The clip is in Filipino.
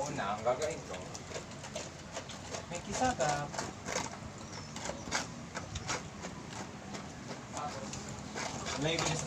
una, ang gagawin ko, may kisagap. May bilis